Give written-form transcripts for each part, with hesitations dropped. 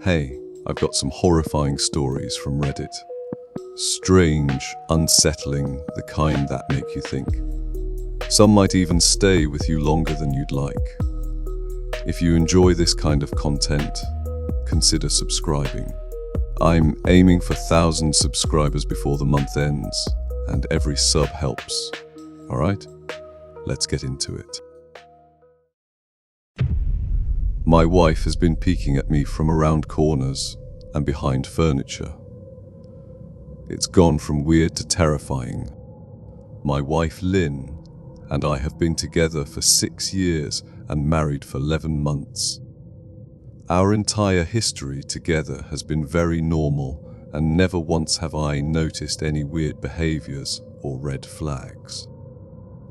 Hey, I've got some horrifying stories from Reddit. Strange, unsettling, the kind that make you think. Some might even stay with you longer than you'd like. If you enjoy this kind of content, consider subscribing. I'm aiming for 1,000 subscribers before the month ends, and every sub helps. Alright? Let's get into it. My wife has been peeking at me from around corners and behind furniture. It's gone from weird to terrifying. My wife Lynn and I have been together for 6 years and married for 11 months. Our entire history together has been very normal, and never once have I noticed any weird behaviors or red flags.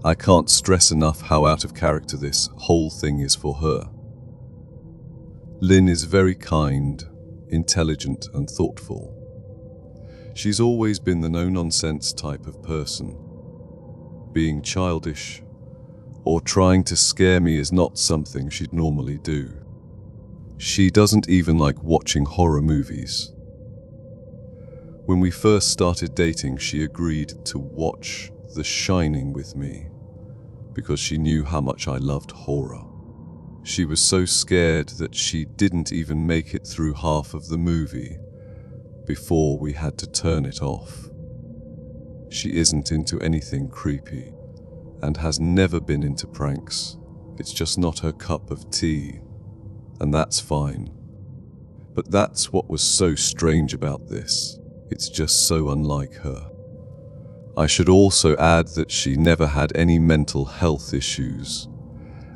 I can't stress enough how out of character this whole thing is for her. Lynn is very kind, intelligent and thoughtful. She's always been the no-nonsense type of person. Being childish or trying to scare me is not something she'd normally do. She doesn't even like watching horror movies. When we first started dating, she agreed to watch The Shining with me because she knew how much I loved horror. She was so scared that she didn't even make it through half of the movie before we had to turn it off. She isn't into anything creepy and has never been into pranks. It's just not her cup of tea, and that's fine. But that's what was so strange about this. It's just so unlike her. I should also add that she never had any mental health issues,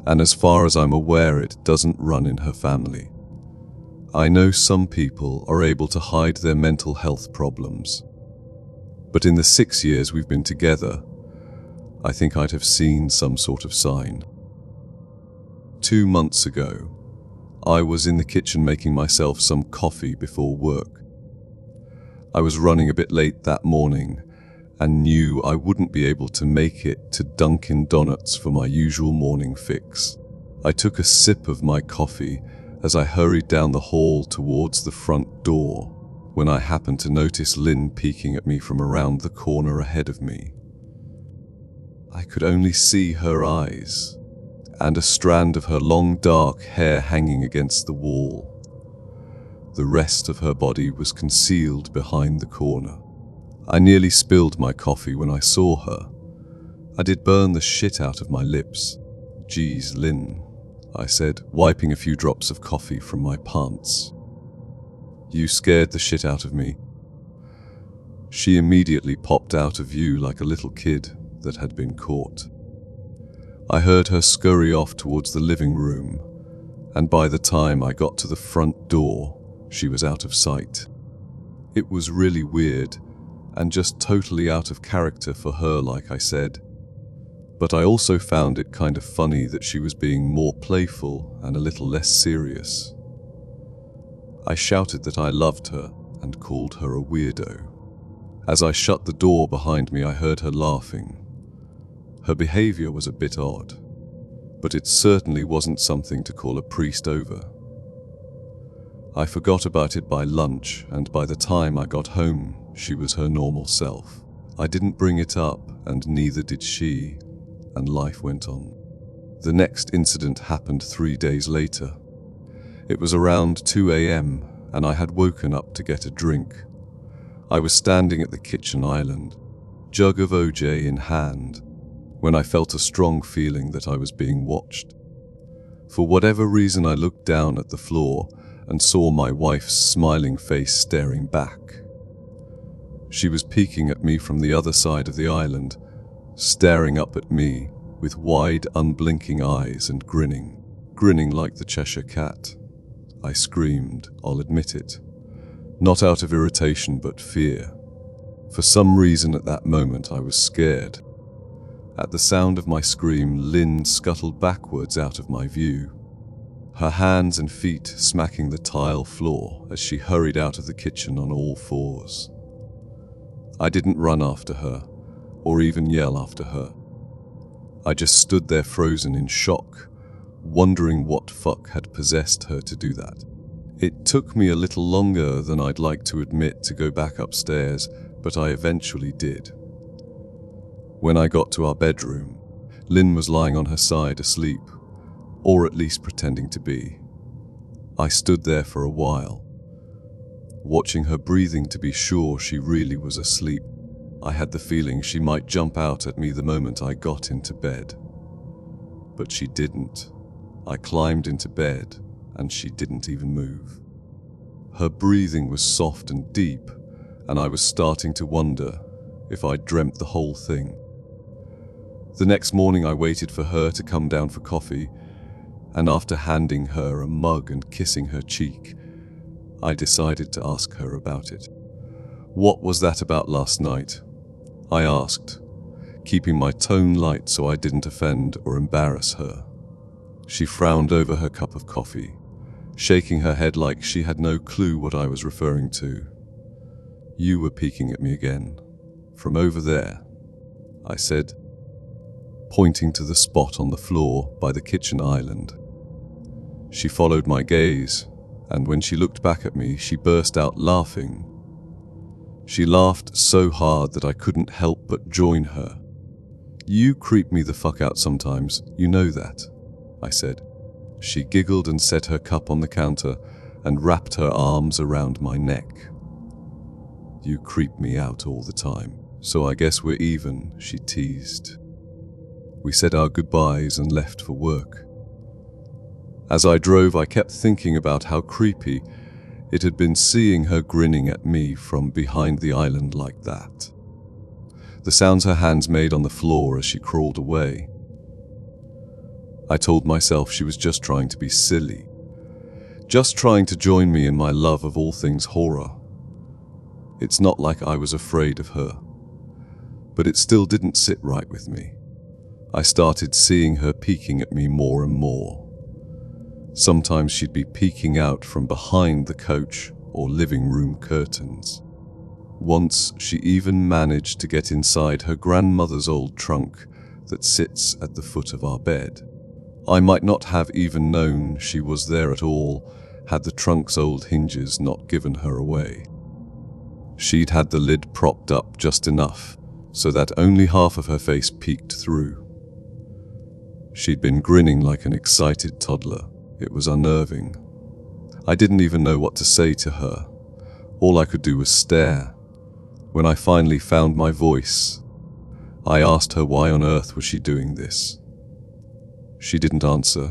and as far as I'm aware, it doesn't run in her family. I know some people are able to hide their mental health problems, but in the 6 years we've been together, I think I'd have seen some sort of sign. 2 months ago, I was in the kitchen making myself some coffee before work. I was running a bit late that morning and knew I wouldn't be able to make it to Dunkin' Donuts for my usual morning fix. I took a sip of my coffee as I hurried down the hall towards the front door when I happened to notice Lynn peeking at me from around the corner ahead of me. I could only see her eyes and a strand of her long dark hair hanging against the wall. The rest of her body was concealed behind the corner. I nearly spilled my coffee when I saw her. I did burn the shit out of my lips. "Geez, Lynn," I said, wiping a few drops of coffee from my pants. "You scared the shit out of me." She immediately popped out of view like a little kid that had been caught. I heard her scurry off towards the living room, and by the time I got to the front door, she was out of sight. It was really weird, and just totally out of character for her, like I said. But I also found it kind of funny that she was being more playful and a little less serious. I shouted that I loved her and called her a weirdo. As I shut the door behind me, I heard her laughing. Her behavior was a bit odd, but it certainly wasn't something to call a priest over. I forgot about it by lunch, and by the time I got home, she was her normal self. I didn't bring it up, and neither did she, and life went on. The next incident happened 3 days later. It was around 2 a.m., and I had woken up to get a drink. I was standing at the kitchen island, jug of OJ in hand, when I felt a strong feeling that I was being watched. For whatever reason, I looked down at the floor and saw my wife's smiling face staring back. She was peeking at me from the other side of the island, staring up at me with wide, unblinking eyes and grinning like the Cheshire Cat. I screamed, I'll admit it, not out of irritation but fear. For some reason at that moment I was scared. At the sound of my scream, Lynn scuttled backwards out of my view, her hands and feet smacking the tile floor as she hurried out of the kitchen on all fours. I didn't run after her, or even yell after her. I just stood there frozen in shock, wondering what fuck had possessed her to do that. It took me a little longer than I'd like to admit to go back upstairs, but I eventually did. When I got to our bedroom, Lynn was lying on her side asleep, or at least pretending to be. I stood there for a while, watching her breathing to be sure she really was asleep. I had the feeling she might jump out at me the moment I got into bed. But she didn't. I climbed into bed, and she didn't even move. Her breathing was soft and deep, and I was starting to wonder if I'd dreamt the whole thing. The next morning I waited for her to come down for coffee, and after handing her a mug and kissing her cheek, I decided to ask her about it. "What was that about last night?" I asked, keeping my tone light so I didn't offend or embarrass her. She frowned over her cup of coffee, shaking her head like she had no clue what I was referring to. "You were peeking at me again, from over there," I said, pointing to the spot on the floor by the kitchen island. She followed my gaze, and when she looked back at me, she burst out laughing. She laughed so hard that I couldn't help but join her. "You creep me the fuck out sometimes, you know that," I said. She giggled and set her cup on the counter and wrapped her arms around my neck. "You creep me out all the time, so I guess we're even," she teased. We said our goodbyes and left for work. As I drove, I kept thinking about how creepy it had been seeing her grinning at me from behind the island like that. The sounds her hands made on the floor as she crawled away. I told myself she was just trying to be silly, just trying to join me in my love of all things horror. It's not like I was afraid of her, but it still didn't sit right with me. I started seeing her peeking at me more and more. Sometimes she'd be peeking out from behind the couch or living room curtains. Once, she even managed to get inside her grandmother's old trunk that sits at the foot of our bed. I might not have even known she was there at all had the trunk's old hinges not given her away. She'd had the lid propped up just enough so that only half of her face peeked through. She'd been grinning like an excited toddler. It was unnerving. I didn't even know what to say to her. All I could do was stare. When I finally found my voice, I asked her why on earth was she doing this. She didn't answer,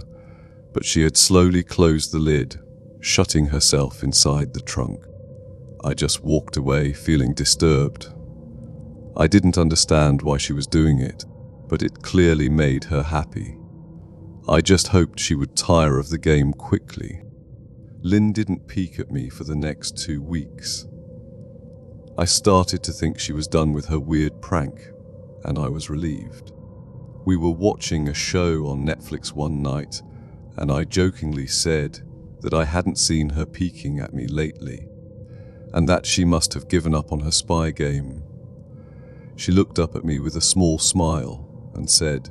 but she had slowly closed the lid, shutting herself inside the trunk. I just walked away, feeling disturbed. I didn't understand why she was doing it, but it clearly made her happy. I just hoped she would tire of the game quickly. Lynn didn't peek at me for the next 2 weeks. I started to think she was done with her weird prank, and I was relieved. We were watching a show on Netflix one night, and I jokingly said that I hadn't seen her peeking at me lately, and that she must have given up on her spy game. She looked up at me with a small smile and said,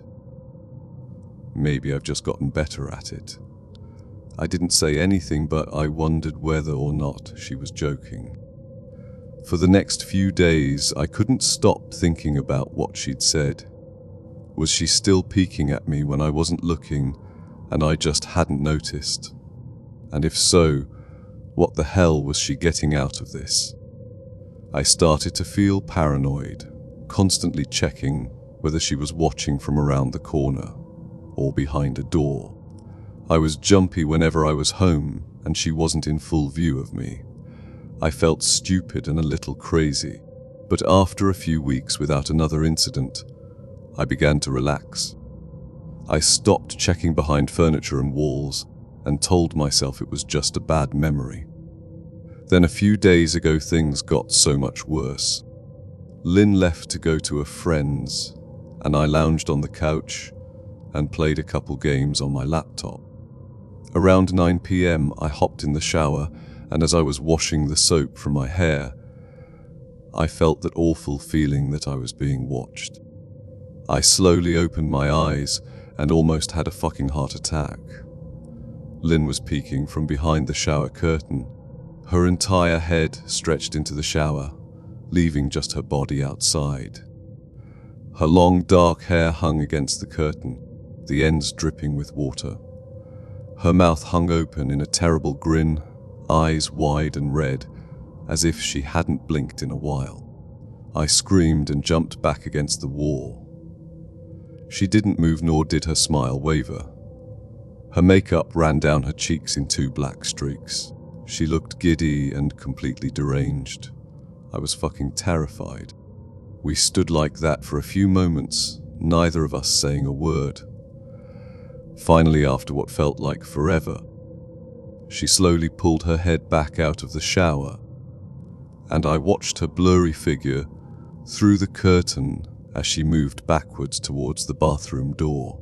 "Maybe I've just gotten better at it." I didn't say anything, but I wondered whether or not she was joking. For the next few days, I couldn't stop thinking about what she'd said. Was she still peeking at me when I wasn't looking and I just hadn't noticed? And if so, what the hell was she getting out of this? I started to feel paranoid, constantly checking whether she was watching from around the corner or behind a door. I was jumpy whenever I was home and she wasn't in full view of me. I felt stupid and a little crazy, but after a few weeks without another incident, I began to relax. I stopped checking behind furniture and walls and told myself it was just a bad memory. Then a few days ago, things got so much worse. Lynn left to go to a friend's, and I lounged on the couch and played a couple games on my laptop. Around 9 p.m, I hopped in the shower, and as I was washing the soap from my hair, I felt that awful feeling that I was being watched. I slowly opened my eyes and almost had a fucking heart attack. Lynn was peeking from behind the shower curtain. Her entire head stretched into the shower, leaving just her body outside. Her long dark hair hung against the curtain, the ends dripping with water. Her mouth hung open in a terrible grin, eyes wide and red, as if she hadn't blinked in a while. I screamed and jumped back against the wall. She didn't move, nor did her smile waver. Her makeup ran down her cheeks in 2 black streaks. She looked giddy and completely deranged. I was fucking terrified. We stood like that for a few moments, neither of us saying a word. Finally, after what felt like forever, she slowly pulled her head back out of the shower, and I watched her blurry figure through the curtain as she moved backwards towards the bathroom door.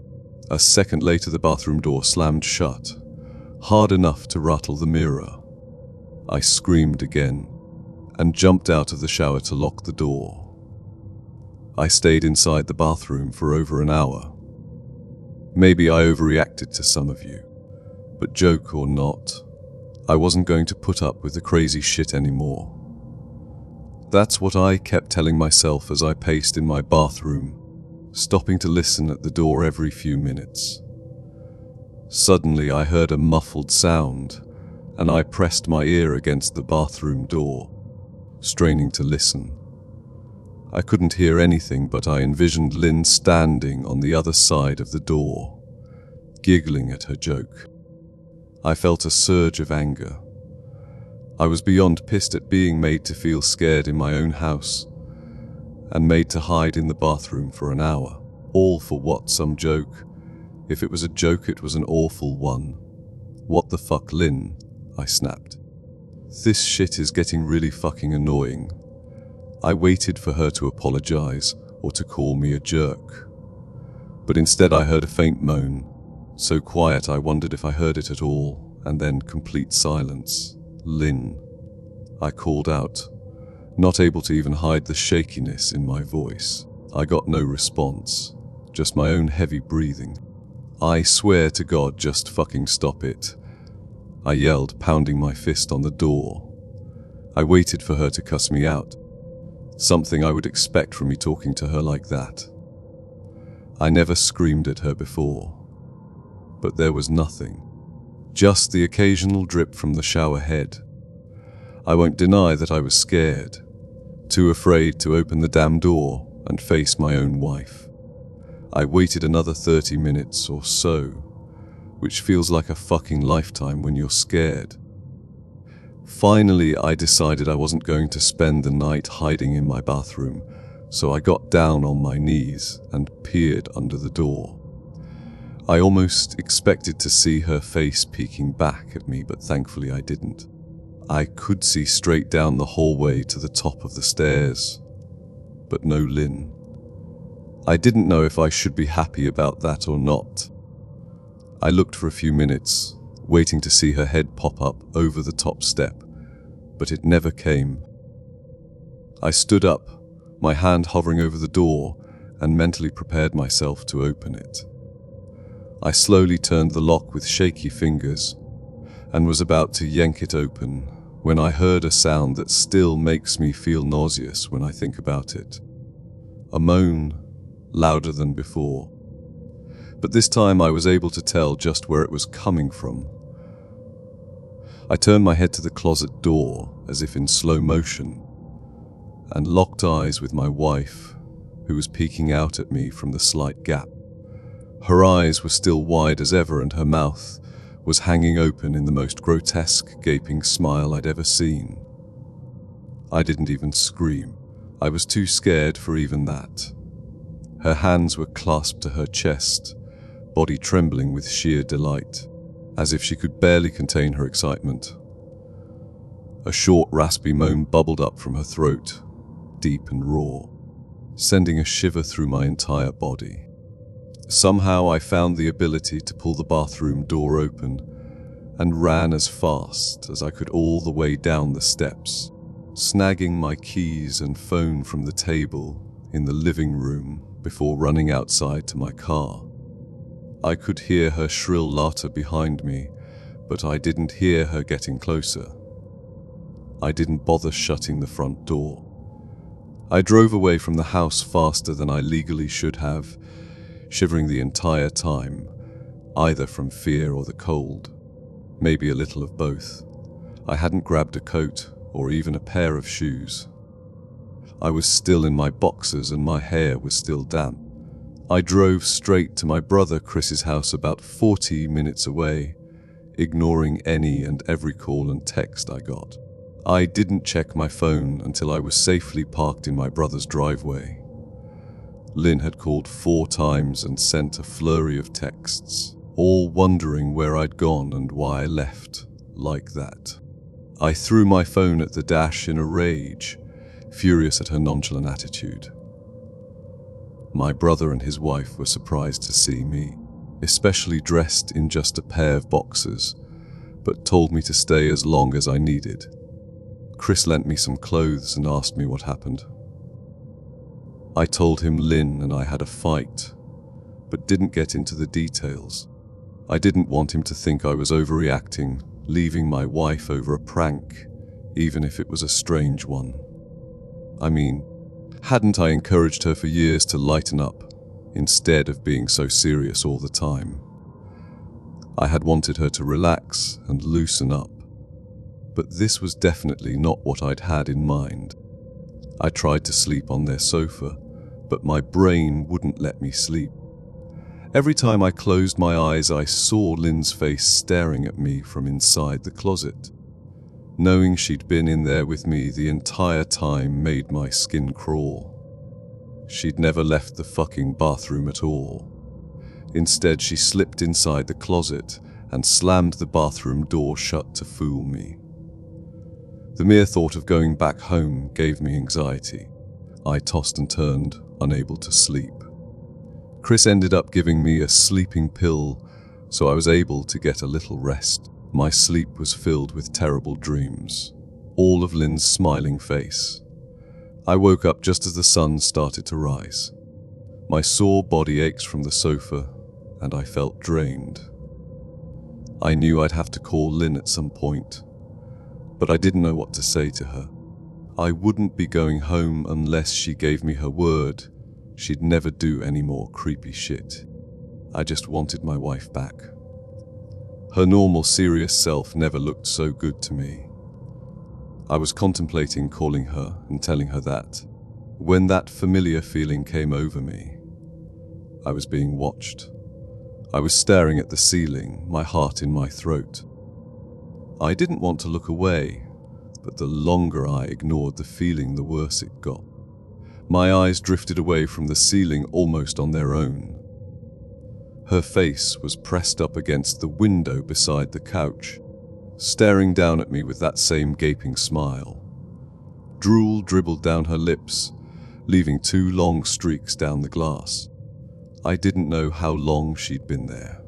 A second later, the bathroom door slammed shut, hard enough to rattle the mirror. I screamed again and jumped out of the shower to lock the door. I stayed inside the bathroom for over an hour. Maybe I overreacted to some of you, but joke or not, I wasn't going to put up with the crazy shit anymore. That's what I kept telling myself as I paced in my bathroom, stopping to listen at the door every few minutes. Suddenly I heard a muffled sound, and I pressed my ear against the bathroom door, straining to listen. I couldn't hear anything, but I envisioned Lynn standing on the other side of the door, giggling at her joke. I felt a surge of anger. I was beyond pissed at being made to feel scared in my own house, and made to hide in the bathroom for an hour. All for what? Some joke? If it was a joke, it was an awful one. What the fuck, Lynn? I snapped. This shit is getting really fucking annoying. I waited for her to apologize or to call me a jerk. But instead I heard a faint moan, so quiet I wondered if I heard it at all, and then complete silence. Lynn, I called out, not able to even hide the shakiness in my voice. I got no response, just my own heavy breathing. I swear to God, just fucking stop it, I yelled, pounding my fist on the door. I waited for her to cuss me out. Something I would expect from me talking to her like that. I never screamed at her before. But there was nothing. Just the occasional drip from the shower head. I won't deny that I was scared, too afraid to open the damn door and face my own wife. I waited another 30 minutes or so, which feels like a fucking lifetime when you're scared. Finally, I decided I wasn't going to spend the night hiding in my bathroom, so I got down on my knees and peered under the door. I almost expected to see her face peeking back at me, but thankfully I didn't. I could see straight down the hallway to the top of the stairs, but no Lynn. I didn't know if I should be happy about that or not. I looked for a few minutes, waiting to see her head pop up over the top step, but it never came. I stood up, my hand hovering over the door, and mentally prepared myself to open it. I slowly turned the lock with shaky fingers, and was about to yank it open when I heard a sound that still makes me feel nauseous when I think about it. A moan, louder than before. But this time I was able to tell just where it was coming from. I turned my head to the closet door, as if in slow motion, and locked eyes with my wife, who was peeking out at me from the slight gap. Her eyes were still wide as ever, and her mouth was hanging open in the most grotesque, gaping smile I'd ever seen. I didn't even scream. I was too scared for even that. Her hands were clasped to her chest, body trembling with sheer delight, as if she could barely contain her excitement. A short, raspy moan bubbled up from her throat, deep and raw, sending a shiver through my entire body. Somehow I found the ability to pull the bathroom door open and ran as fast as I could all the way down the steps, snagging my keys and phone from the table in the living room before running outside to my car. I could hear her shrill laughter behind me but I didn't hear her getting closer. I didn't bother shutting the front door. I drove away from the house faster than I legally should have, shivering the entire time, either from fear or the cold, maybe a little of both. I hadn't grabbed a coat or even a pair of shoes. I was still in my boxers and my hair was still damp. I drove straight to my brother Chris's house about 40 minutes away, ignoring any and every call and text I got. I didn't check my phone until I was safely parked in my brother's driveway. Lynn had called 4 times and sent a flurry of texts, all wondering where I'd gone and why I left like that. I threw my phone at the dash in a rage, furious at her nonchalant attitude. My brother and his wife were surprised to see me, especially dressed in just a pair of boxers, but told me to stay as long as I needed. Chris lent me some clothes and asked me what happened. I told him Lynn and I had a fight, but didn't get into the details. I didn't want him to think I was overreacting, leaving my wife over a prank, even if it was a strange one. I mean, hadn't I encouraged her for years to lighten up, instead of being so serious all the time? I had wanted her to relax and loosen up. But this was definitely not what I'd had in mind. I tried to sleep on their sofa, but my brain wouldn't let me sleep. Every time I closed my eyes, I saw Lynn's face staring at me from inside the closet. Knowing she'd been in there with me the entire time made my skin crawl. She'd never left the fucking bathroom at all. Instead, she slipped inside the closet and slammed the bathroom door shut to fool me. The mere thought of going back home gave me anxiety. I tossed and turned, unable to sleep. Chris ended up giving me a sleeping pill, so I was able to get a little rest. My sleep was filled with terrible dreams, all of Lynn's smiling face. I woke up just as the sun started to rise. My sore body ached from the sofa, and I felt drained. I knew I'd have to call Lynn at some point, but I didn't know what to say to her. I wouldn't be going home unless she gave me her word she'd never do any more creepy shit. I just wanted my wife back. Her normal, serious self never looked so good to me. I was contemplating calling her and telling her that, when that familiar feeling came over me. I was being watched. I was staring at the ceiling, my heart in my throat. I didn't want to look away, but the longer I ignored the feeling, the worse it got. My eyes drifted away from the ceiling almost on their own. Her face was pressed up against the window beside the couch, staring down at me with that same gaping smile. Drool dribbled down her lips, leaving 2 long streaks down the glass. I didn't know how long she'd been there,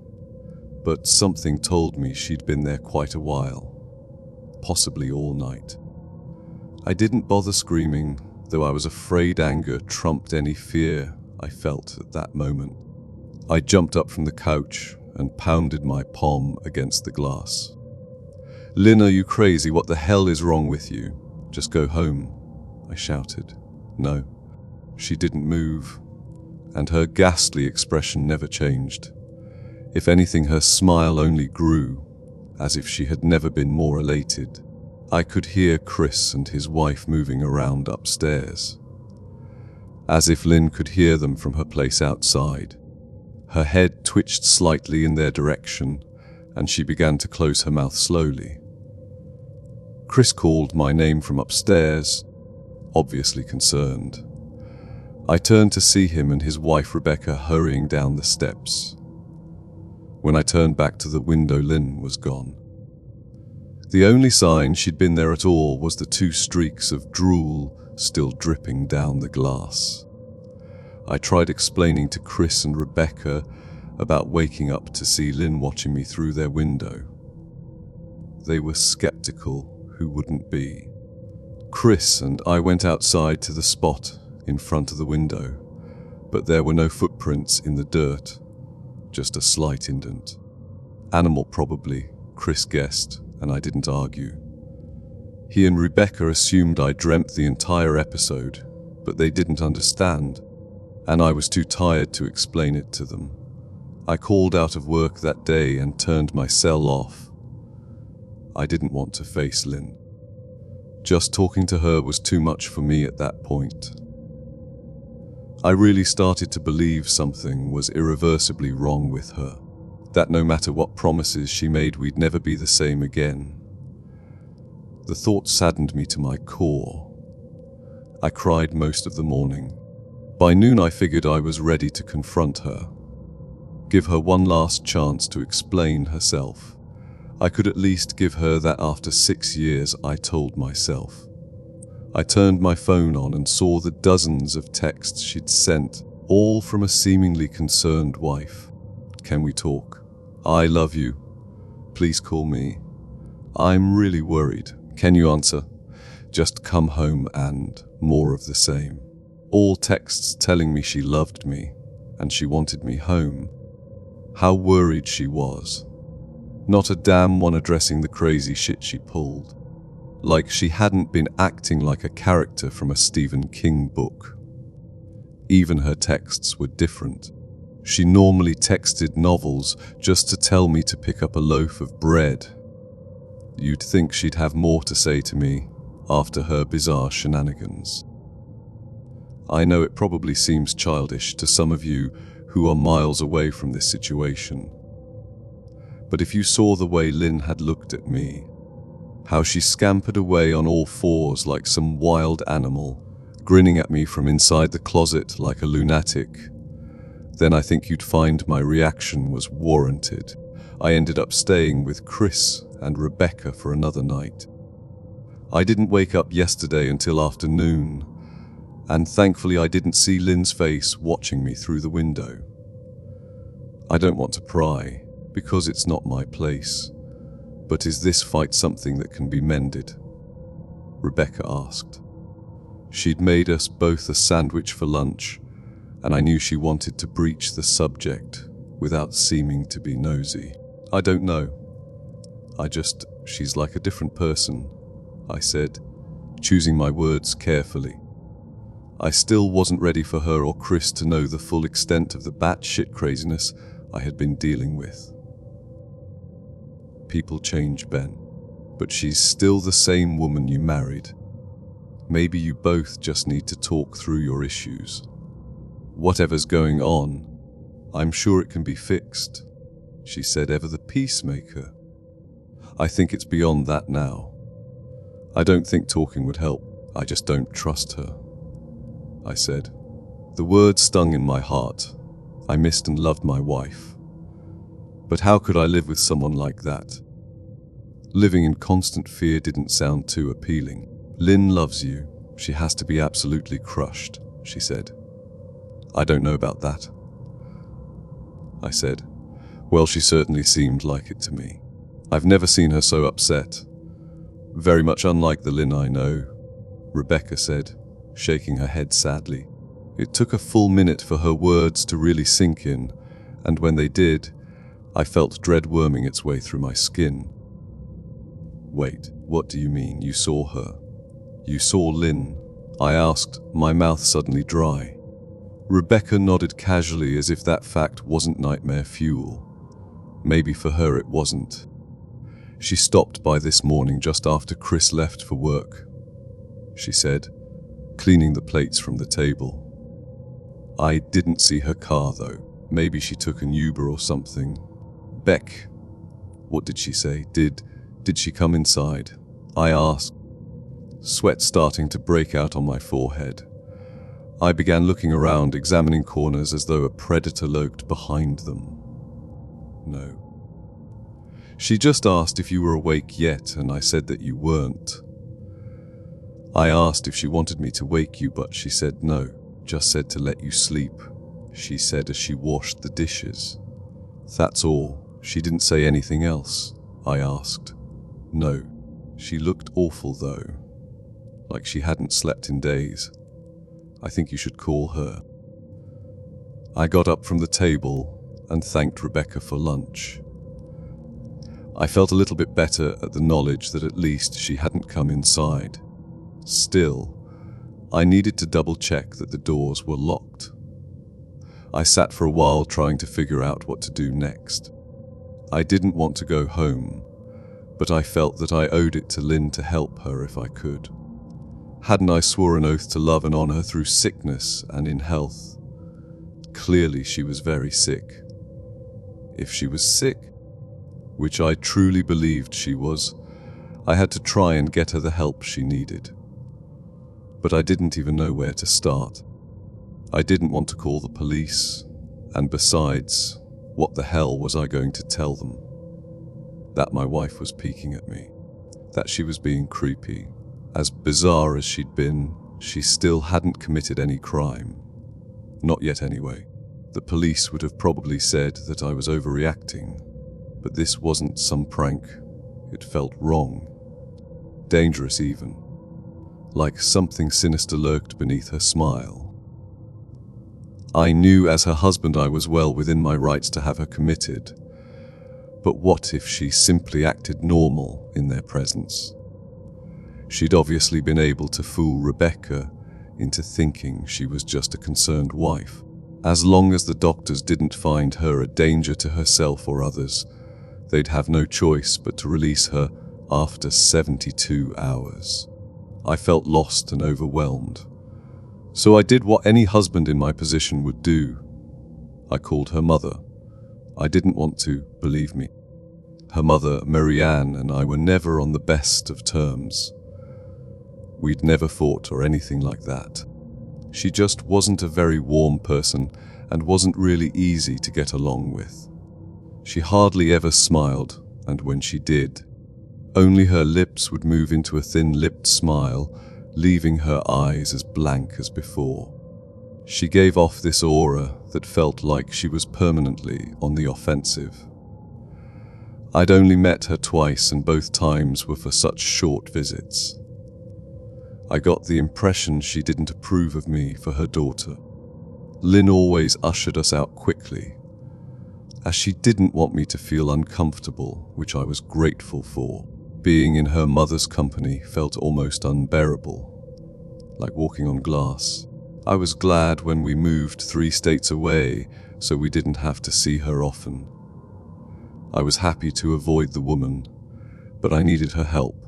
but something told me she'd been there quite a while, possibly all night. I didn't bother screaming, though I was afraid anger trumped any fear I felt at that moment. I jumped up from the couch and pounded my palm against the glass. "Lynn, are you crazy? What the hell is wrong with you? Just go home," I shouted. No, she didn't move, and her ghastly expression never changed. If anything, her smile only grew, as if she had never been more elated. I could hear Chris and his wife moving around upstairs, as if Lynn could hear them from her place outside. Her head twitched slightly in their direction, and she began to close her mouth slowly. Chris called my name from upstairs, obviously concerned. I turned to see him and his wife Rebecca hurrying down the steps. When I turned back to the window, Lynn was gone. The only sign she'd been there at all was the 2 streaks of drool still dripping down the glass. I tried explaining to Chris and Rebecca about waking up to see Lynn watching me through their window. They were skeptical, who wouldn't be. Chris and I went outside to the spot in front of the window, but there were no footprints in the dirt, just a slight indent. Animal probably, Chris guessed, and I didn't argue. He and Rebecca assumed I dreamt the entire episode, but they didn't understand, and I was too tired to explain it to them. I called out of work that day and turned my cell off. I didn't want to face Lynn. Just talking to her was too much for me at that point. I really started to believe something was irreversibly wrong with her, that no matter what promises she made, we'd never be the same again. The thought saddened me to my core. I cried most of the morning. By noon, I figured I was ready to confront her, give her one last chance to explain herself. I could at least give her that after 6 years, I told myself. I turned my phone on and saw the dozens of texts she'd sent, all from a seemingly concerned wife. Can we talk? I love you. Please call me. I'm really worried. Can you answer? Just come home and more of the same. All texts telling me she loved me and she wanted me home. How worried she was. Not a damn one addressing the crazy shit she pulled. Like she hadn't been acting like a character from a Stephen King book. Even her texts were different. She normally texted novels just to tell me to pick up a loaf of bread. You'd think she'd have more to say to me after her bizarre shenanigans. I know it probably seems childish to some of you who are miles away from this situation. But if you saw the way Lynn had looked at me, how she scampered away on all fours like some wild animal, grinning at me from inside the closet like a lunatic, then I think you'd find my reaction was warranted. I ended up staying with Chris and Rebecca for another night. I didn't wake up yesterday until afternoon, and thankfully I didn't see Lynn's face watching me through the window. I don't want to pry, because it's not my place. But is this fight something that can be mended? Rebecca asked. She'd made us both a sandwich for lunch, and I knew she wanted to breach the subject without seeming to be nosy. I don't know. She's like a different person, I said, choosing my words carefully. I still wasn't ready for her or Chris to know the full extent of the batshit craziness I had been dealing with. People change, Ben, but she's still the same woman you married. Maybe you both just need to talk through your issues. Whatever's going on, I'm sure it can be fixed, she said, ever the peacemaker. I think it's beyond that now. I don't think talking would help. I just don't trust her, I said. The words stung in my heart. I missed and loved my wife. But how could I live with someone like that? Living in constant fear didn't sound too appealing. Lynn loves you. She has to be absolutely crushed, she said. I don't know about that, I said. Well, she certainly seemed like it to me. I've never seen her so upset. Very much unlike the Lynn I know, Rebecca said, shaking her head sadly. It took a full minute for her words to really sink in, and when they did, I felt dread worming its way through my skin. Wait, what do you mean, you saw her? You saw Lynn? I asked, my mouth suddenly dry. Rebecca nodded casually as if that fact wasn't nightmare fuel. Maybe for her it wasn't. She stopped by this morning just after Chris left for work, she said, cleaning the plates from the table. I didn't see her car though. Maybe she took an Uber or something. Beck, what did she say? Did she come inside? I asked, sweat starting to break out on my forehead. I began looking around, examining corners as though a predator lurked behind them. No. She just asked if you were awake yet, and I said that you weren't. I asked if she wanted me to wake you, but she said no, just said to let you sleep, she said as she washed the dishes. That's all. She didn't say anything else, I asked. No. She looked awful though, like she hadn't slept in days. I think you should call her. I got up from the table and thanked Rebecca for lunch. I felt a little bit better at the knowledge that at least she hadn't come inside. Still, I needed to double-check that the doors were locked. I sat for a while trying to figure out what to do next. I didn't want to go home, but I felt that I owed it to Lynn to help her if I could. Hadn't I swore an oath to love and honor her through sickness and in health? Clearly she was very sick. If she was sick, which I truly believed she was, I had to try and get her the help she needed. But I didn't even know where to start. I didn't want to call the police, and besides, what the hell was I going to tell them? That my wife was peeking at me, that she was being creepy. As bizarre as she'd been, she still hadn't committed any crime. Not yet anyway. The police would have probably said that I was overreacting, but this wasn't some prank. It felt wrong. Dangerous even. Like something sinister lurked beneath her smile. I knew as her husband I was well within my rights to have her committed, but what if she simply acted normal in their presence? She'd obviously been able to fool Rebecca into thinking she was just a concerned wife. As long as the doctors didn't find her a danger to herself or others, they'd have no choice but to release her after 72 hours. I felt lost and overwhelmed. So I did what any husband in my position would do. I called her mother. I didn't want to, believe me. Her mother, Marianne, and I were never on the best of terms. We'd never fought or anything like that. She just wasn't a very warm person and wasn't really easy to get along with. She hardly ever smiled, and when she did, only her lips would move into a thin-lipped smile, leaving her eyes as blank as before. She gave off this aura that felt like she was permanently on the offensive. I'd only met her twice, and both times were for such short visits. I got the impression she didn't approve of me for her daughter. Lynn always ushered us out quickly, as she didn't want me to feel uncomfortable, which I was grateful for. Being in her mother's company felt almost unbearable, like walking on glass. I was glad when we moved 3 states away, so we didn't have to see her often. I was happy to avoid the woman, but I needed her help.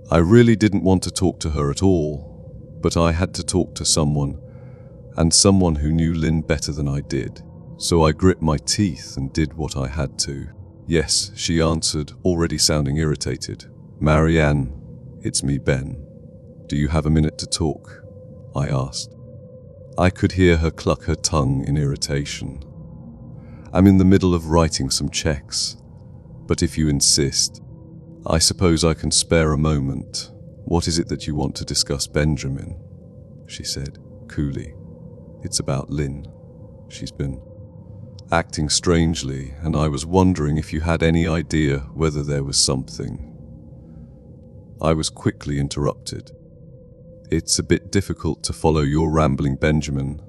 I really didn't want to talk to her at all, but I had to talk to someone, and someone who knew Lynn better than I did. So I grit my teeth and did what I had to. Yes, she answered, already sounding irritated. Marianne, it's me, Ben. Do you have a minute to talk? I asked. I could hear her cluck her tongue in irritation. I'm in the middle of writing some checks, but if you insist, I suppose I can spare a moment. What is it that you want to discuss, Benjamin? She said, coolly. It's about Lynn. She's been acting strangely, and I was wondering if you had any idea whether there was something. I was quickly interrupted. It's a bit difficult to follow your rambling, Benjamin.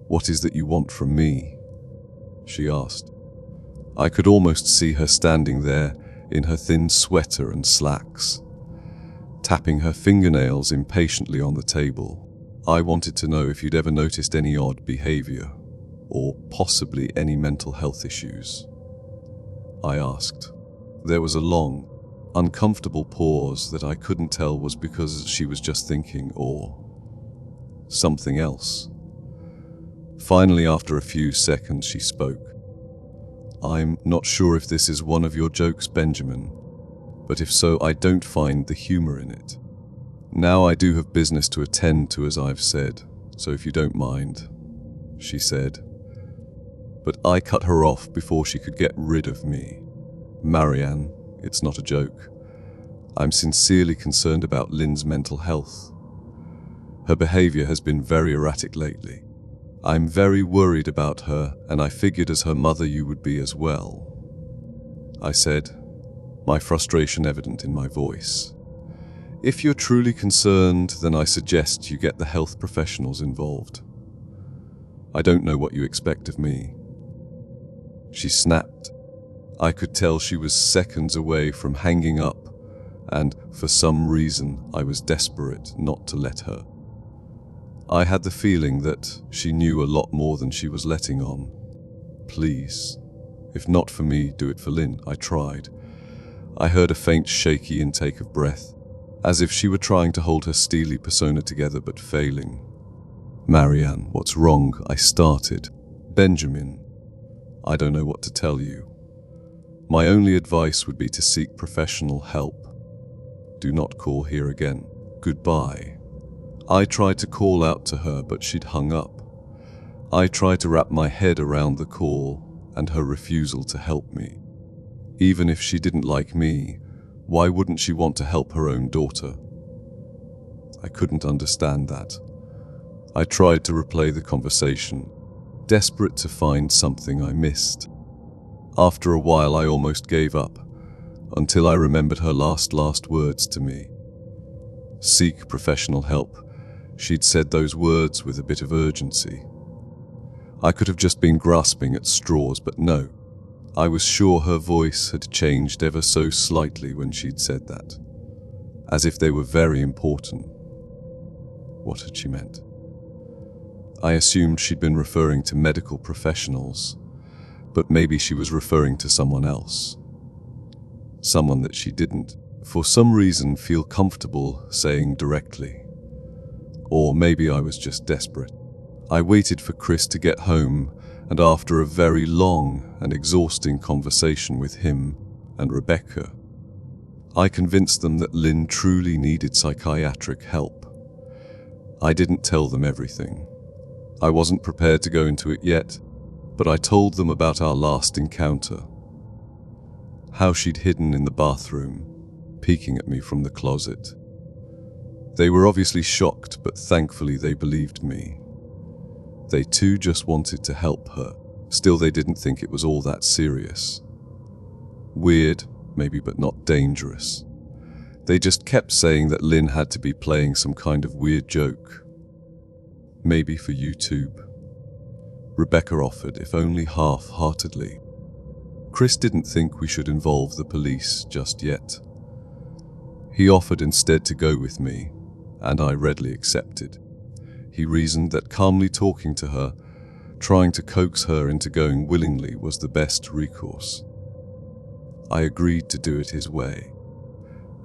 What is that you want from me? She asked. I could almost see her standing there in her thin sweater and slacks, tapping her fingernails impatiently on the table. I wanted to know if you'd ever noticed any odd behavior, or possibly any mental health issues. I asked. There was a long, uncomfortable pause that I couldn't tell was because she was just thinking or something else. Finally, after a few seconds, she spoke. I'm not sure if this is one of your jokes, Benjamin, but if so, I don't find the humor in it. Now I do have business to attend to, as I've said, so if you don't mind, she said. But I cut her off before she could get rid of me. Marianne, it's not a joke. I'm sincerely concerned about Lynn's mental health. Her behavior has been very erratic lately. I'm very worried about her, and I figured as her mother you would be as well. I said, my frustration evident in my voice. If you're truly concerned, then I suggest you get the health professionals involved. I don't know what you expect of me. She snapped, I could tell she was seconds away from hanging up, and for some reason I was desperate not to let her. I had the feeling that she knew a lot more than she was letting on. Please, if not for me, do it for Lynn, I tried. I heard a faint shaky intake of breath, as if she were trying to hold her steely persona together but failing. Marianne, what's wrong? I started. Benjamin, I don't know what to tell you. My only advice would be to seek professional help. Do not call here again. Goodbye. I tried to call out to her, but she'd hung up. I tried to wrap my head around the call and her refusal to help me. Even if she didn't like me, why wouldn't she want to help her own daughter? I couldn't understand that. I tried to replay the conversation, desperate to find something I missed. After a while, I almost gave up, until I remembered her last words to me. Seek professional help. She'd said those words with a bit of urgency. I could have just been grasping at straws, but no. I was sure her voice had changed ever so slightly when she'd said that, as if they were very important. What had she meant? I assumed she'd been referring to medical professionals, but maybe she was referring to someone else. Someone that she didn't, for some reason, feel comfortable saying directly. Or maybe I was just desperate. I waited for Chris to get home, and after a very long and exhausting conversation with him and Rebecca, I convinced them that Lynn truly needed psychiatric help. I didn't tell them everything. I wasn't prepared to go into it yet, but I told them about our last encounter. How she'd hidden in the bathroom, peeking at me from the closet. They were obviously shocked, but thankfully they believed me. They too just wanted to help her. Still, they didn't think it was all that serious. Weird, maybe, but not dangerous. They just kept saying that Lynn had to be playing some kind of weird joke. Maybe for YouTube. Rebecca offered, if only half-heartedly. Chris didn't think we should involve the police just yet. He offered instead to go with me, and I readily accepted. He reasoned that calmly talking to her, trying to coax her into going willingly, was the best recourse. I agreed to do it his way.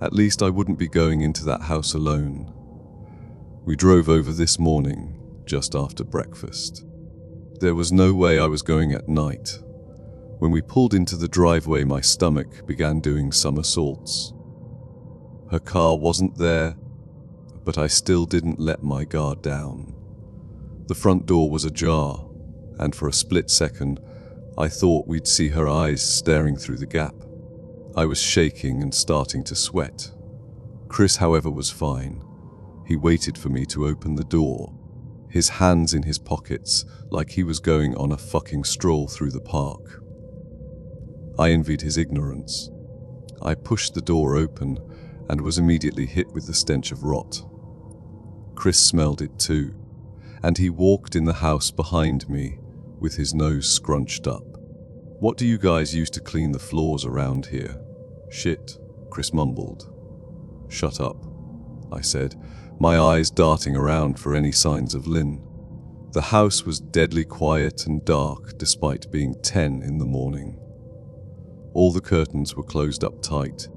At least I wouldn't be going into that house alone. We drove over this morning, just after breakfast. There was no way I was going at night. When we pulled into the driveway, my stomach began doing somersaults. Her car wasn't there, but I still didn't let my guard down. The front door was ajar, and for a split second, I thought we'd see her eyes staring through the gap. I was shaking and starting to sweat. Chris, however, was fine. He waited for me to open the door, his hands in his pockets like he was going on a fucking stroll through the park. I envied his ignorance. I pushed the door open and was immediately hit with the stench of rot. Chris smelled it too, and he walked in the house behind me with his nose scrunched up. "What do you guys use to clean the floors around here?" "Shit," Chris mumbled. "Shut up," I said, my eyes darting around for any signs of Lynn. The house was deadly quiet and dark despite being 10 in the morning. All the curtains were closed up tight,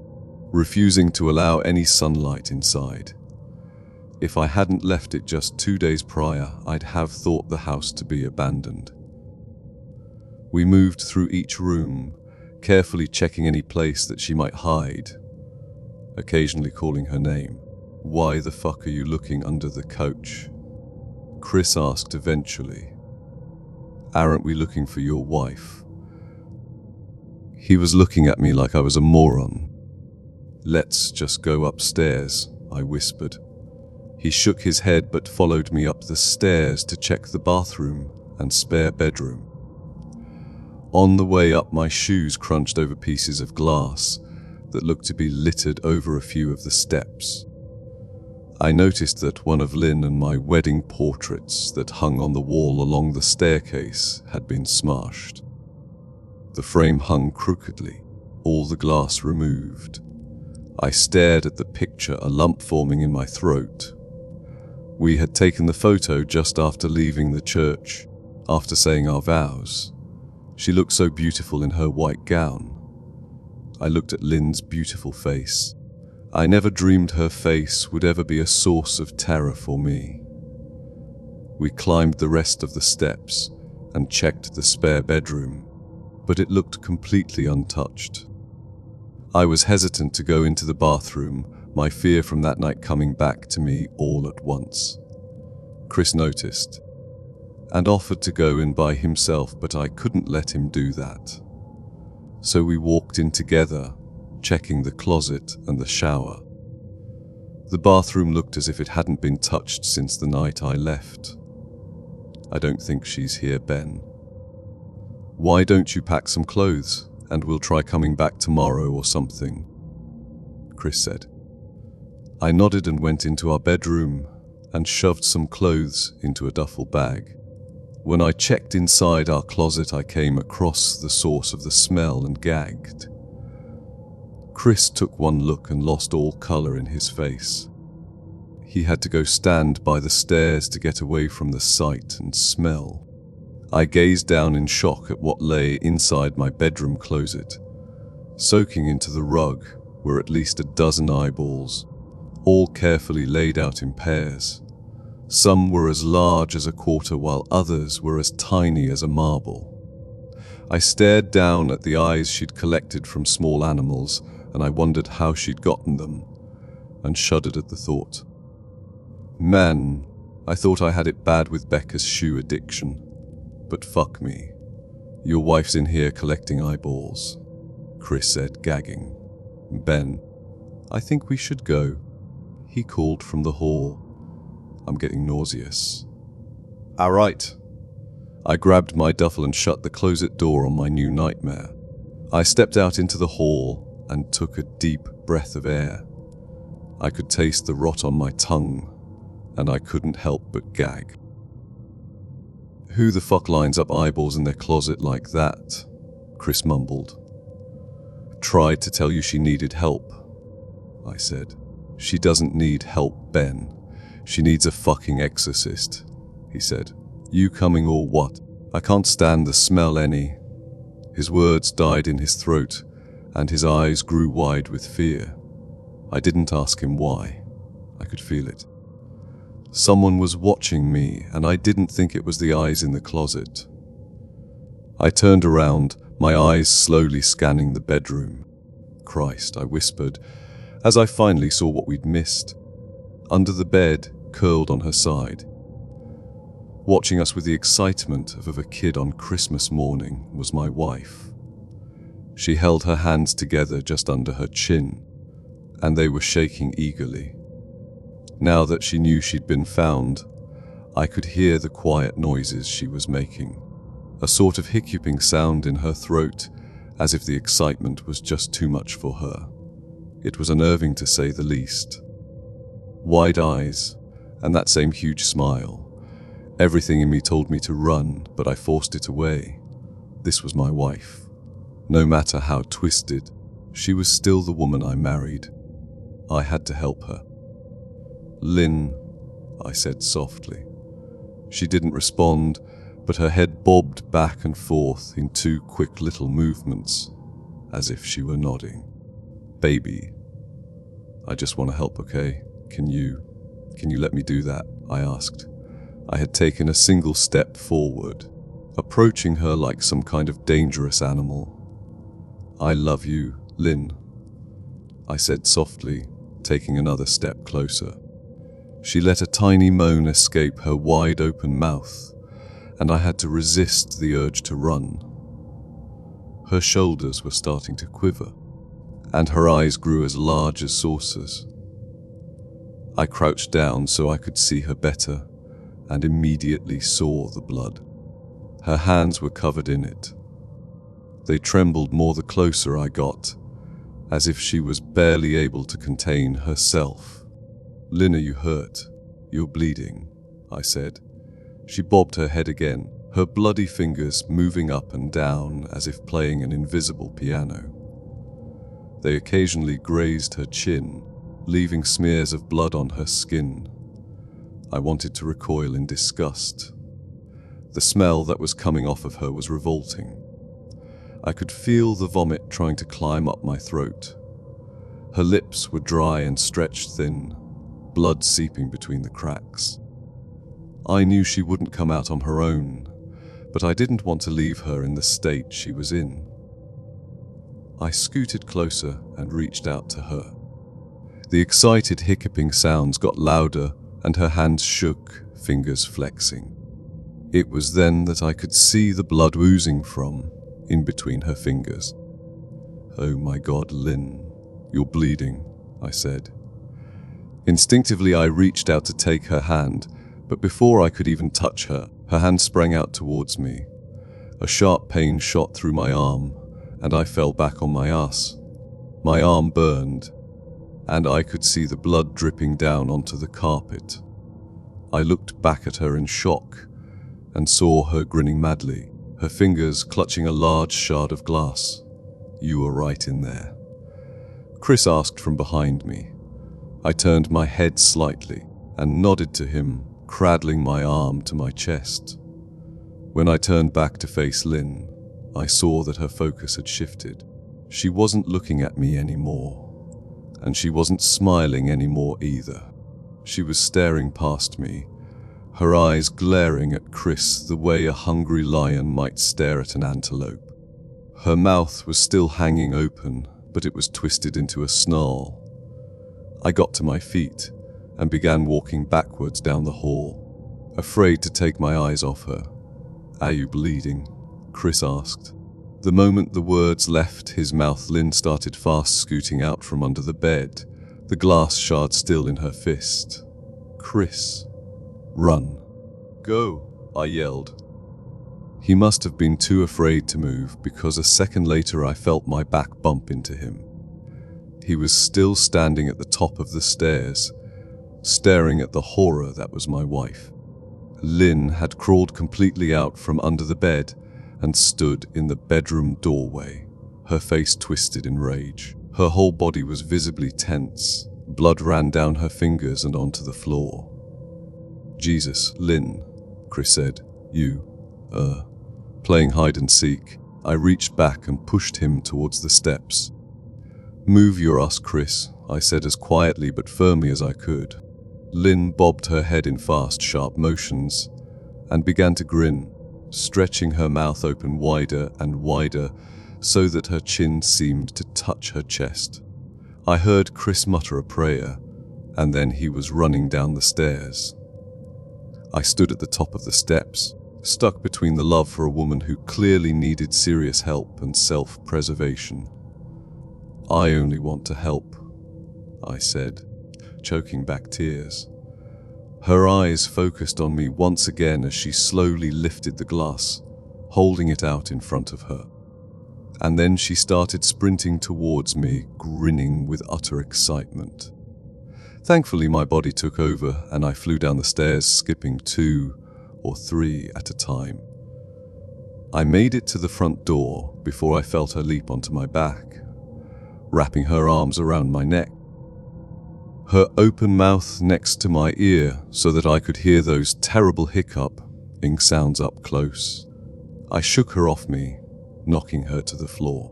refusing to allow any sunlight inside. If I hadn't left it just 2 days prior, I'd have thought the house to be abandoned. We moved through each room, carefully checking any place that she might hide, occasionally calling her name. "Why the fuck are you looking under the couch?" Chris asked eventually. "Aren't we looking for your wife?" He was looking at me like I was a moron. "Let's just go upstairs," I whispered. He shook his head but followed me up the stairs to check the bathroom and spare bedroom. On the way up, my shoes crunched over pieces of glass that looked to be littered over a few of the steps. I noticed that one of Lynn and my wedding portraits that hung on the wall along the staircase had been smashed. The frame hung crookedly, all the glass removed. I stared at the picture, a lump forming in my throat. We had taken the photo just after leaving the church, after saying our vows. She looked so beautiful in her white gown. I looked at Lynn's beautiful face. I never dreamed her face would ever be a source of terror for me. We climbed the rest of the steps and checked the spare bedroom, but it looked completely untouched. I was hesitant to go into the bathroom, my fear from that night coming back to me all at once. Chris noticed and offered to go in by himself, but I couldn't let him do that. So we walked in together, checking the closet and the shower. The bathroom looked as if it hadn't been touched since the night I left. I don't think she's here, Ben. Why don't you pack some clothes and we'll try coming back tomorrow or something? Chris said. I nodded and went into our bedroom and shoved some clothes into a duffel bag. When I checked inside our closet, I came across the source of the smell and gagged. Chris took one look and lost all color in his face. He had to go stand by the stairs to get away from the sight and smell. I gazed down in shock at what lay inside my bedroom closet. Soaking into the rug were at least a dozen eyeballs, all carefully laid out in pairs. Some were as large as a quarter, while others were as tiny as a marble. I stared down at the eyes she'd collected from small animals, and I wondered how she'd gotten them, and shuddered at the thought. Man, I thought I had it bad with Becca's shoe addiction. But fuck me. Your wife's in here collecting eyeballs, Chris said, gagging. Ben, I think we should go, he called from the hall. I'm getting nauseous. All right. I grabbed my duffel and shut the closet door on my new nightmare. I stepped out into the hall and took a deep breath of air. I could taste the rot on my tongue, and I couldn't help but gag. Who the fuck lines up eyeballs in their closet like that? Chris mumbled. Tried to tell you she needed help, I said. She doesn't need help, Ben. She needs a fucking exorcist, he said. You coming or what? I can't stand the smell any. His words died in his throat, and his eyes grew wide with fear. I didn't ask him why. I could feel it. Someone was watching me, and I didn't think it was the eyes in the closet. I turned around, my eyes slowly scanning the bedroom. Christ, I whispered, as I finally saw what we'd missed. Under the bed, curled on her side, watching us with the excitement of a kid on Christmas morning, was my wife. She held her hands together just under her chin, and they were shaking eagerly. Now that she knew she'd been found, I could hear the quiet noises she was making, a sort of hiccuping sound in her throat, as if the excitement was just too much for her. It was unnerving to say the least. Wide eyes, and that same huge smile. Everything in me told me to run, but I forced it away. This was my wife. No matter how twisted, she was still the woman I married. I had to help her. Lynn, I said softly. She didn't respond, but her head bobbed back and forth in two quick little movements, as if she were nodding. Baby, I just want to help, okay? Can you let me do that? I asked. I had taken a single step forward, approaching her like some kind of dangerous animal. I love you, Lynn, I said softly, taking another step closer. She let a tiny moan escape her wide-open mouth, and I had to resist the urge to run. Her shoulders were starting to quiver, and her eyes grew as large as saucers. I crouched down so I could see her better, and immediately saw the blood. Her hands were covered in it. They trembled more the closer I got, as if she was barely able to contain herself. Lynn, are you hurt? You're bleeding, I said. She bobbed her head again, her bloody fingers moving up and down as if playing an invisible piano. They occasionally grazed her chin, leaving smears of blood on her skin. I wanted to recoil in disgust. The smell that was coming off of her was revolting. I could feel the vomit trying to climb up my throat. Her lips were dry and stretched thin, blood seeping between the cracks. I knew she wouldn't come out on her own, but I didn't want to leave her in the state she was in. I scooted closer and reached out to her. The excited hiccuping sounds got louder and her hands shook, fingers flexing. It was then that I could see the blood oozing from in between her fingers. "Oh my God, Lynn, you're bleeding," I said. Instinctively, I reached out to take her hand, but before I could even touch her, her hand sprang out towards me. A sharp pain shot through my arm, and I fell back on my ass. My arm burned, and I could see the blood dripping down onto the carpet. I looked back at her in shock and saw her grinning madly, her fingers clutching a large shard of glass. "You were right in there," Chris asked from behind me. I turned my head slightly and nodded to him, cradling my arm to my chest. When I turned back to face Lynn, I saw that her focus had shifted. She wasn't looking at me anymore, and she wasn't smiling anymore either. She was staring past me, her eyes glaring at Chris the way a hungry lion might stare at an antelope. Her mouth was still hanging open, but it was twisted into a snarl. I got to my feet and began walking backwards down the hall, afraid to take my eyes off her. "Are you bleeding?" Chris asked. The moment the words left his mouth, Lynn started fast scooting out from under the bed, the glass shard still in her fist. "Chris, run." "Go," I yelled. He must have been too afraid to move, because a second later I felt my back bump into him. He was still standing at the top of the stairs, staring at the horror that was my wife. Lynn had crawled completely out from under the bed and stood in the bedroom doorway, her face twisted in rage. Her whole body was visibly tense. Blood ran down her fingers and onto the floor. "Jesus, Lynn," Chris said. "You, playing hide and seek." I reached back and pushed him towards the steps. "Move your ass, Chris," I said as quietly but firmly as I could. Lynn bobbed her head in fast, sharp motions and began to grin, stretching her mouth open wider and wider so that her chin seemed to touch her chest. I heard Chris mutter a prayer, and then he was running down the stairs. I stood at the top of the steps, stuck between the love for a woman who clearly needed serious help and self-preservation. "I only want to help," I said, choking back tears. Her eyes focused on me once again as she slowly lifted the glass, holding it out in front of her. And then she started sprinting towards me, grinning with utter excitement. Thankfully, my body took over and I flew down the stairs, skipping 2 or 3 at a time. I made it to the front door before I felt her leap onto my back, wrapping her arms around my neck, her open mouth next to my ear so that I could hear those terrible hiccuping sounds up close. I shook her off me, knocking her to the floor.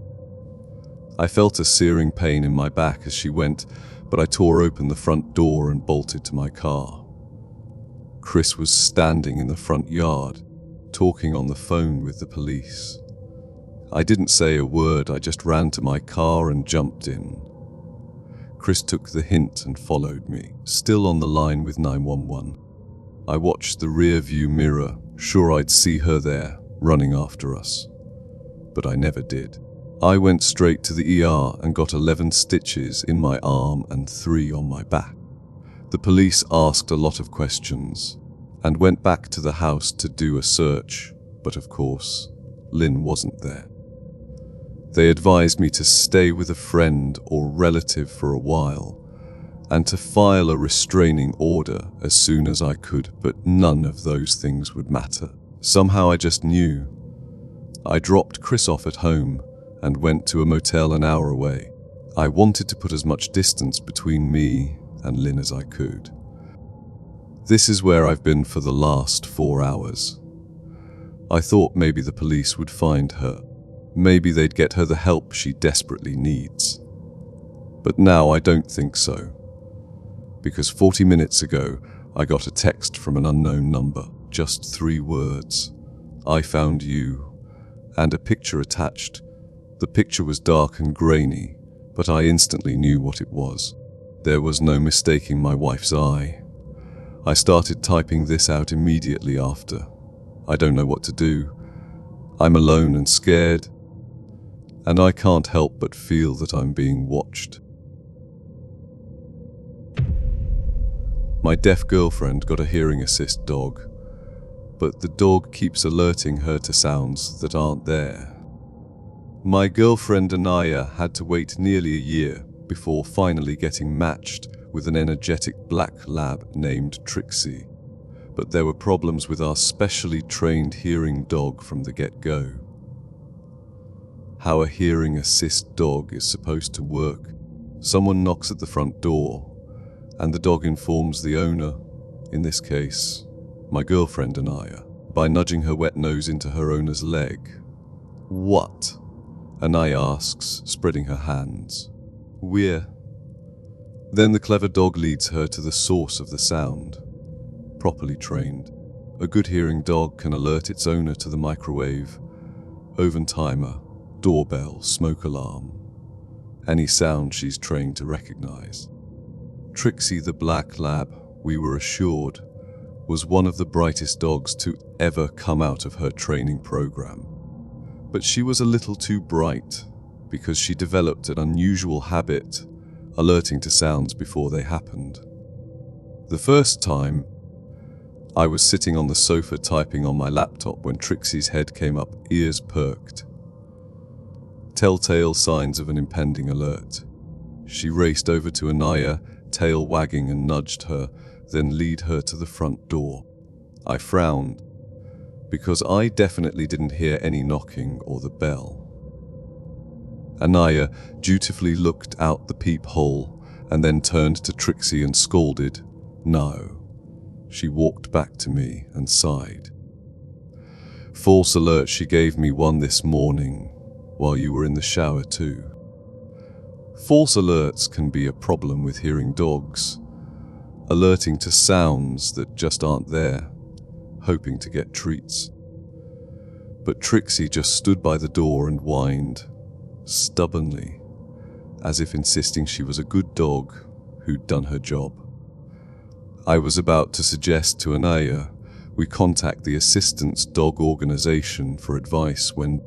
I felt a searing pain in my back as she went, but I tore open the front door and bolted to my car. Chris was standing in the front yard, talking on the phone with the police. I didn't say a word, I just ran to my car and jumped in. Chris took the hint and followed me, still on the line with 911. I watched the rear view mirror, sure I'd see her there, running after us. But I never did. I went straight to the ER and got 11 stitches in my arm and 3 on my back. The police asked a lot of questions and went back to the house to do a search, but of course, Lynn wasn't there. They advised me to stay with a friend or relative for a while and to file a restraining order as soon as I could, but none of those things would matter. Somehow I just knew. I dropped Chris off at home and went to a motel an hour away. I wanted to put as much distance between me and Lynn as I could. This is where I've been for the last 4 hours. I thought maybe the police would find her. Maybe they'd get her the help she desperately needs. But now I don't think so. Because 40 minutes ago, I got a text from an unknown number. Just 3 words. I found you. And a picture attached. The picture was dark and grainy, but I instantly knew what it was. There was no mistaking my wife's eye. I started typing this out immediately after. I don't know what to do. I'm alone and scared, and I can't help but feel that I'm being watched. My deaf girlfriend got a hearing assist dog, but the dog keeps alerting her to sounds that aren't there. My girlfriend Anaya had to wait nearly a year before finally getting matched with an energetic black lab named Trixie. But there were problems with our specially trained hearing dog from the get-go. How a hearing assist dog is supposed to work. Someone knocks at the front door, and the dog informs the owner, in this case, my girlfriend Anaya, by nudging her wet nose into her owner's leg. What? Anaya asks, spreading her hands. We're... Then the clever dog leads her to the source of the sound. Properly trained, a good hearing dog can alert its owner to the microwave, oven timer, doorbell, smoke alarm, any sound she's trained to recognize. Trixie the black lab, we were assured, was one of the brightest dogs to ever come out of her training program. But she was a little too bright because she developed an unusual habit, alerting to sounds before they happened. The first time, I was sitting on the sofa typing on my laptop when Trixie's head came up, ears perked. Telltale signs of an impending alert. She raced over to Anaya, tail wagging, and nudged her, then lead her to the front door. I frowned, because I definitely didn't hear any knocking or the bell. Anaya dutifully looked out the peephole and then turned to Trixie and scolded, "No." She walked back to me and sighed. "False alert, she gave me one this morning, while you were in the shower too." False alerts can be a problem with hearing dogs, alerting to sounds that just aren't there, hoping to get treats. But Trixie just stood by the door and whined, stubbornly, as if insisting she was a good dog who'd done her job. I was about to suggest to Anaya we contact the assistance dog organization for advice when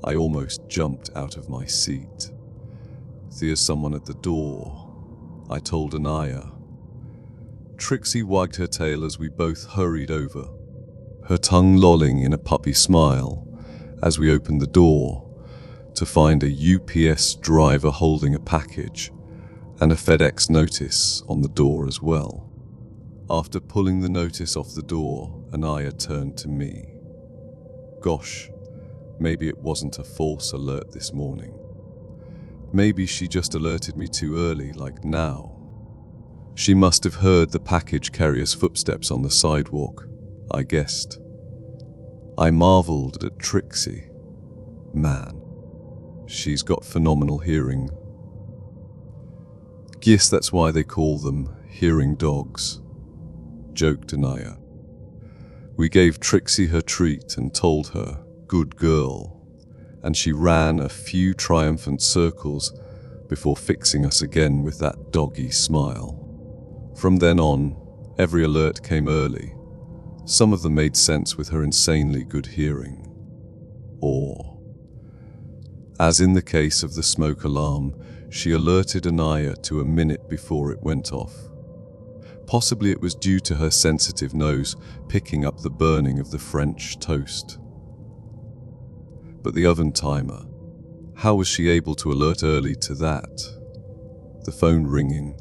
I almost jumped out of my seat. "There's someone at the door," I told Anaya. Trixie wagged her tail as we both hurried over, her tongue lolling in a puppy smile as we opened the door to find a UPS driver holding a package and a FedEx notice on the door as well. After pulling the notice off the door, Anaya turned to me. Gosh, maybe it wasn't a false alert this morning. Maybe she just alerted me too early, like now. She must have heard the package carrier's footsteps on the sidewalk, I guessed. I marveled at Trixie. Man, she's got phenomenal hearing. Guess that's why they call them hearing dogs, joked Anaya. We gave Trixie her treat and told her, "Good girl," and she ran a few triumphant circles before fixing us again with that doggy smile. From then on, every alert came early. Some of them made sense with her insanely good hearing. Or, as in the case of the smoke alarm, she alerted Anaya to a minute before it went off. Possibly it was due to her sensitive nose picking up the burning of the French toast. But the oven timer, how was she able to alert early to that? The phone ringing.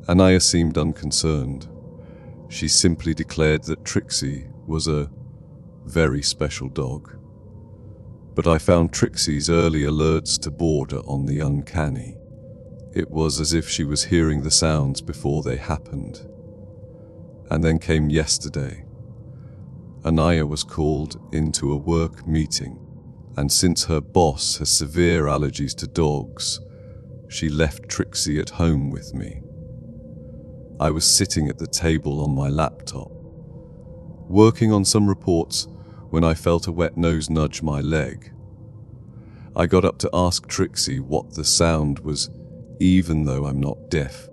Anaya seemed unconcerned. She simply declared that Trixie was a very special dog. But I found Trixie's early alerts to border on the uncanny. It was as if she was hearing the sounds before they happened. And then came yesterday. Anaya was called into a work meeting, and since her boss has severe allergies to dogs, she left Trixie at home with me. I was sitting at the table on my laptop, working on some reports when I felt a wet nose nudge my leg. I got up to ask Trixie what the sound was, even though I'm not deaf.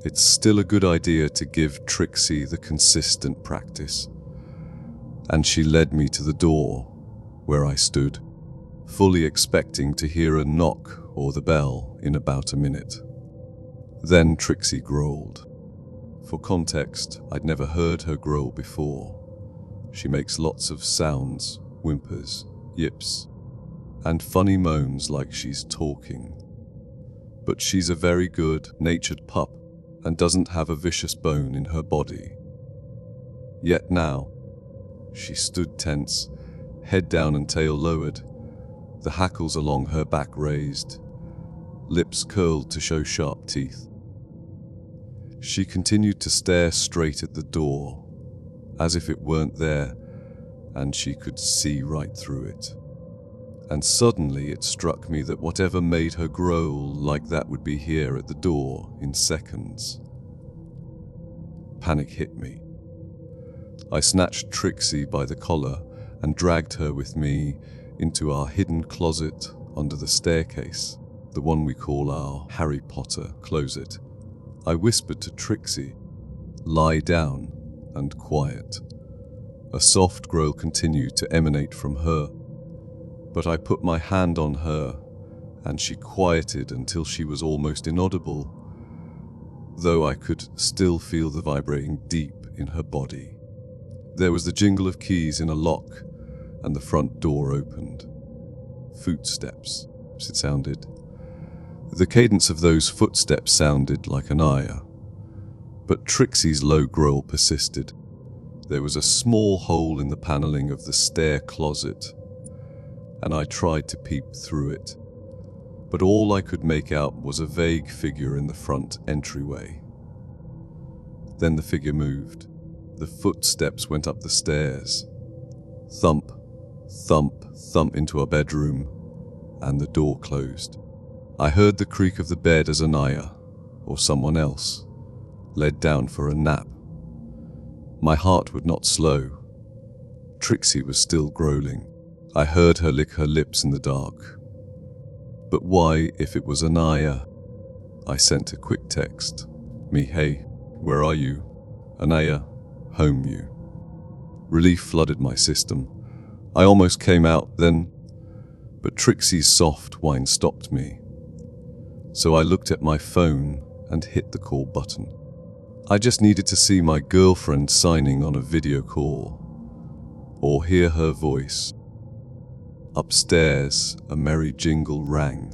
It's still a good idea to give Trixie the consistent practice. And she led me to the door, where I stood, fully expecting to hear a knock or the bell in about a minute. Then Trixie growled. For context, I'd never heard her growl before. She makes lots of sounds, whimpers, yips, and funny moans like she's talking. But she's a very good-natured pup and doesn't have a vicious bone in her body. Yet now, she stood tense, head down and tail lowered, the hackles along her back raised, lips curled to show sharp teeth. She continued to stare straight at the door, as if it weren't there and she could see right through it. And suddenly it struck me that whatever made her growl like that would be here at the door in seconds. Panic hit me. I snatched Trixie by the collar and dragged her with me into our hidden closet under the staircase, the one we call our Harry Potter closet. I whispered to Trixie, "Lie down and quiet." A soft growl continued to emanate from her, but I put my hand on her and she quieted until she was almost inaudible, though I could still feel the vibrating deep in her body. There was the jingle of keys in a lock, and the front door opened. Footsteps, it sounded. The cadence of those footsteps sounded like Anaya, but Trixie's low growl persisted. There was a small hole in the paneling of the stair closet, and I tried to peep through it, but all I could make out was a vague figure in the front entryway. Then the figure moved. The footsteps went up the stairs. Thump, thump, thump into our bedroom, and the door closed. I heard the creak of the bed as Anaya, or someone else, led down for a nap. My heart would not slow. Trixie was still growling. I heard her lick her lips in the dark. But why if it was Anaya? I sent a quick text. Me, hey, where are you? Anaya, home you. Relief flooded my system. I almost came out then, but Trixie's soft whine stopped me. So I looked at my phone and hit the call button. I just needed to see my girlfriend signing on a video call, or hear her voice. Upstairs, a merry jingle rang.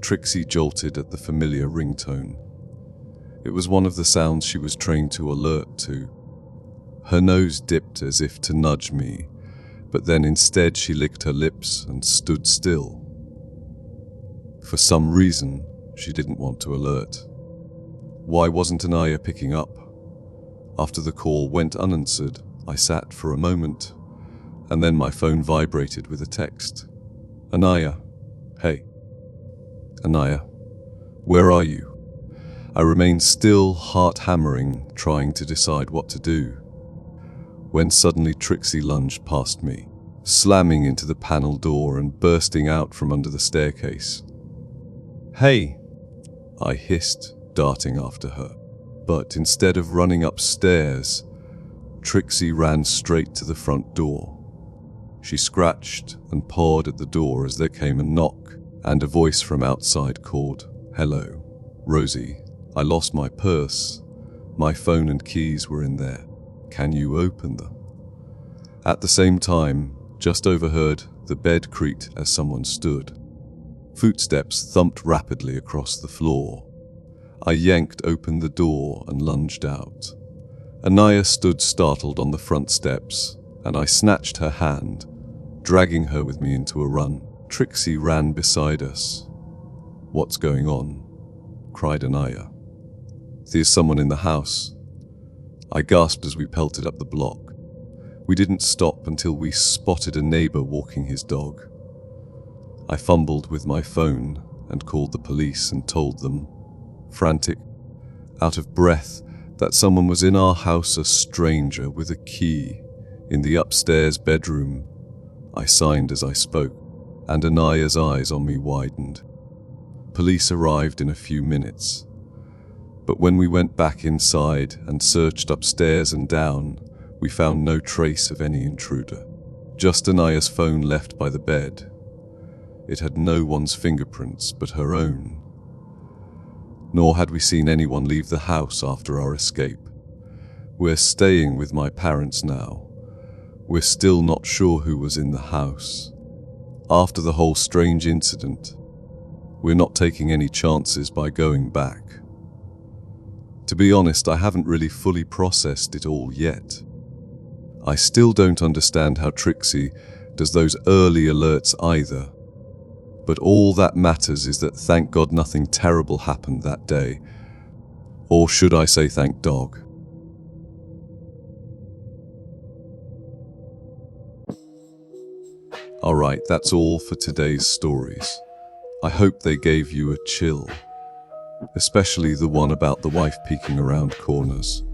Trixie jolted at the familiar ringtone. It was one of the sounds she was trained to alert to. Her nose dipped as if to nudge me, but then instead she licked her lips and stood still. For some reason, she didn't want to alert. Why wasn't Anaya picking up? After the call went unanswered, I sat for a moment, and then my phone vibrated with a text. Anaya, hey. Anaya, where are you? I remained still, heart hammering, trying to decide what to do, when suddenly Trixie lunged past me, slamming into the panel door and bursting out from under the staircase. Hey, I hissed, darting after her. But instead of running upstairs, Trixie ran straight to the front door. She scratched and pawed at the door as there came a knock, and a voice from outside called, "Hello, Rosie. I lost my purse. My phone and keys were in there. Can you open them?" At the same time, just overheard, the bed creaked as someone stood. Footsteps thumped rapidly across the floor. I yanked open the door and lunged out. Anaya stood startled on the front steps, and I snatched her hand, dragging her with me into a run. Trixie ran beside us. "What's going on?" cried Anaya. "There's someone in the house," I gasped as we pelted up the block. We didn't stop until we spotted a neighbor walking his dog. I fumbled with my phone and called the police and told them, frantic, out of breath, that someone was in our house, a stranger with a key, in the upstairs bedroom. I signed as I spoke, and Anaya's eyes on me widened. Police arrived in a few minutes, but when we went back inside and searched upstairs and down, we found no trace of any intruder. Just Anaya's phone left by the bed. It had no one's fingerprints but her own. Nor had we seen anyone leave the house after our escape. We're staying with my parents now. We're still not sure who was in the house. After the whole strange incident, we're not taking any chances by going back. To be honest, I haven't really fully processed it all yet. I still don't understand how Trixie does those early alerts either. But all that matters is that thank God nothing terrible happened that day. Or should I say thank dog. Alright, that's all for today's stories. I hope they gave you a chill. Especially the one about the wife peeking around corners.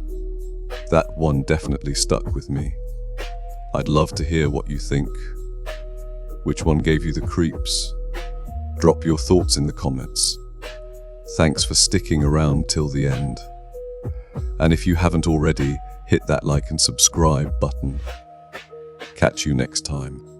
That one definitely stuck with me. I'd love to hear what you think. Which one gave you the creeps? Drop your thoughts in the comments. Thanks for sticking around till the end. And if you haven't already, hit that like and subscribe button. Catch you next time.